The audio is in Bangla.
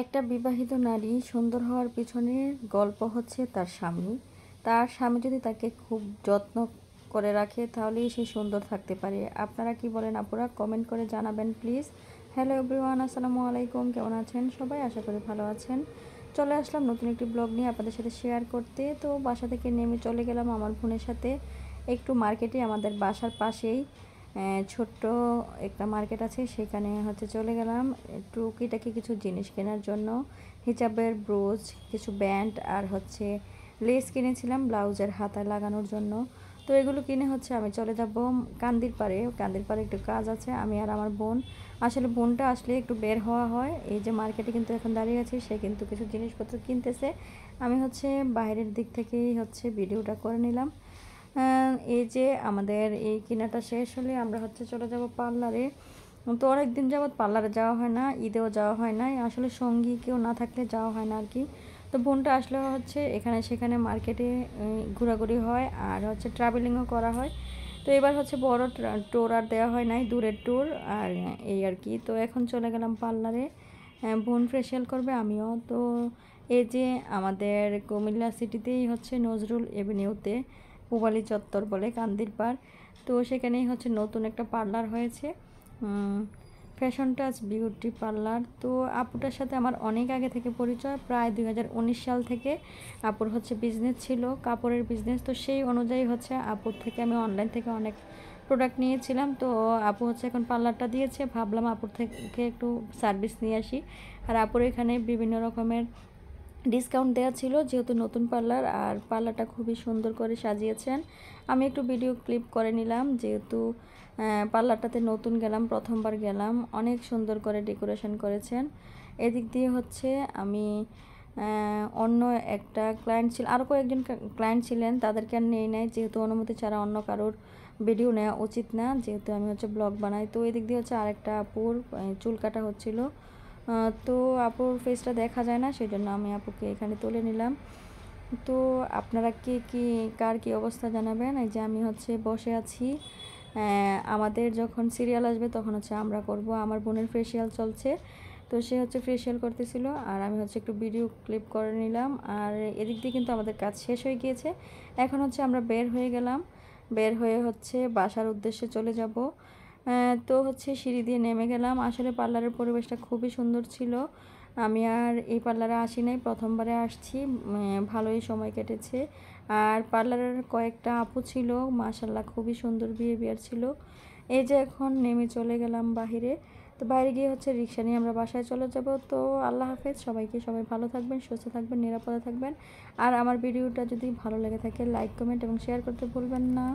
একটা বিবাহিত নারী সুন্দর হওয়ার পিছনে গল্প হচ্ছে তার স্বামী। তার স্বামী যদি তাকে খুব যত্ন করে রাখে তাহলেই সে সুন্দর থাকতে পারে। আপনারা কি বলেন আপুরা? কমেন্ট করে জানাবেন প্লিজ। হ্যালো এভরিওয়ান, আসসালামু আলাইকুম। কেমন আছেন সবাই? আশা করি ভালো আছেন। চলে আসলাম নতুন একটি ব্লগ নিয়ে আপনাদের সাথে শেয়ার করতে। তো বাসা থেকে নেমে চলে গেলাম আমার বোনের সাথে একটু মার্কেটে। আমাদের বাসার পাশেই ছোট্ট একটা মার্কেট আছে, সেখানে হচ্ছে চলে গেলাম টুকিটাকি কিছু জিনিস কেনার জন্য। হিজাবের ব্রোচ, কিছু ব্যান্ড আর হচ্ছে লেস কিনেছিলাম ব্লাউজের হাতায় লাগানোর জন্য। তো এগুলো কিনে হচ্ছে আমি চলে যাব কান্দির পাড়ে। কান্দির পাড়ে একটু কাজ আছে, আমি আর আমার বোন। আসলে বোনটা আসলে একটু বের হওয়া হয়। এই যে মার্কেটে কিন্তু এখন দাঁড়িয়ে আছি, সে কিন্তু কিছু জিনিসপত্র কিনতেছে। আমি হচ্ছে বাইরের দিক থেকেই হচ্ছে ভিডিওটা করে নিলাম। এই যে আমাদের এই কেনাটা শেষ হলে আমরা হচ্ছে চলে যাব পার্লারে। তো অনেক দিন যাবৎ পার্লারে যাওয়া হয় না, ঈদেও যাওয়া হয় না, আসলে সঙ্গী কেউ না থাকলে যাওয়া হয় না আর কি। তো বোনটা আসলে হচ্ছে এখানে সেখানে মার্কেটে ঘোরাঘুরি হয় আর হচ্ছে ট্রাভেলিংও করা হয়। তো এবার হচ্ছে বড় ট্যুর আর দেওয়া হয় নাই, দূরের ট্যুর আর এই আর কি। তো এখন চলে গেলাম পার্লারে। বোন ফেসিয়াল করবে, আমিও। তো এই যে আমাদের কুমিল্লা সিটিতেই হচ্ছে নজরুল এভিনিউতে পূবালী চত্বর বলে কান্দির পাড়। তো সেখানেই হচ্ছে নতুন একটা পার্লার হয়েছে, ফ্যাশন টাচ বিউটি পার্লার। তো আপুটার সাথে আমার অনেক আগে থেকে পরিচয়, প্রায় 2019 সাল থেকে আপুর হচ্ছে বিজনেস ছিল, কাপড়ের বিজনেস। তো সেই অনুযায়ী হচ্ছে আপুর থেকে আমি অনলাইন থেকে অনেক প্রোডাক্ট নিয়েছিলাম। তো আপু হচ্ছে এখন পার্লারটা দিয়েছে, ভাবলাম আপুর থেকে একটু সার্ভিস নিয়ে আসি। আর আপুর এখানে বিভিন্ন রকমের ডিসকাউন্ট দেওয়া ছিল, যেহেতু নতুন পার্লার আর পার্লারটা খুবই সুন্দর করে সাজিয়েছেন। আমি একটু ভিডিও ক্লিপ করে নিলাম, যেহেতু পার্লারটাতে নতুন গেলাম, প্রথমবার গেলাম। অনেক সুন্দর করে ডেকোরেশন করেছেন। এদিক দিয়ে হচ্ছে আমি অন্য একটা ক্লায়েন্ট ছিল, আরও কয়েকজন ক্লায়েন্ট ছিলেন, তাদেরকে আর নেই নাই, যেহেতু অনুমতি ছাড়া অন্য কারোর ভিডিও নেওয়া উচিত না, যেহেতু আমি হচ্ছে ব্লগ বানাই। তো এদিক দিয়ে হচ্ছে আরেকটা আপুর চুল কাটা হচ্ছিল। তো আপুর ফেসটা দেখা যায় না, সেই জন্য আমি আপুকে এখানে তুলে নিলাম। তো আপনারা কার কী অবস্থা জানাবেন। এই যে আমি হচ্ছে বসে আছি, আমাদের যখন সিরিয়াল আসবে তখন হচ্ছে আমরা করব। আমার বোনের ফেসিয়াল চলছে, তো সে হচ্ছে ফেসিয়াল করতেছিল আর আমি হচ্ছে একটু ভিডিও ক্লিপ করে নিলাম। আর এদিক দিয়ে কিন্তু আমাদের কাজ শেষ হয়ে গিয়েছে। এখন হচ্ছে আমরা বের হয়ে গেলাম, বের হয়ে হচ্ছে বাসার উদ্দেশ্যে চলে যাব। তো হচ্ছে সিঁড়ি দিয়ে নেমে গেলাম। আসলে পার্লারের পরিবেশটা খুবই সুন্দর ছিল। আমি আর এই পার্লারে আসি নাই, প্রথমবারে আসছি। ভালোই সময় কেটেছে। আর পার্লারের কয়েকটা আপু ছিল, মাশাল্লাহ খুবই সুন্দর বিহেভিয়ার ছিল। এই যে এখন নেমে চলে গেলাম বাহিরে। তো বাইরে গিয়ে হচ্ছে রিক্সা নিয়ে আমরা বাসায় চলে যাব। তো আল্লাহ হাফেজ সবাইকে, সবাই ভালো থাকবেন, সুস্থ থাকবেন, নিরাপদে থাকবেন। আর আমার ভিডিওটা যদি ভালো লেগে থাকে লাইক, কমেন্ট এবং শেয়ার করতে ভুলবেন না।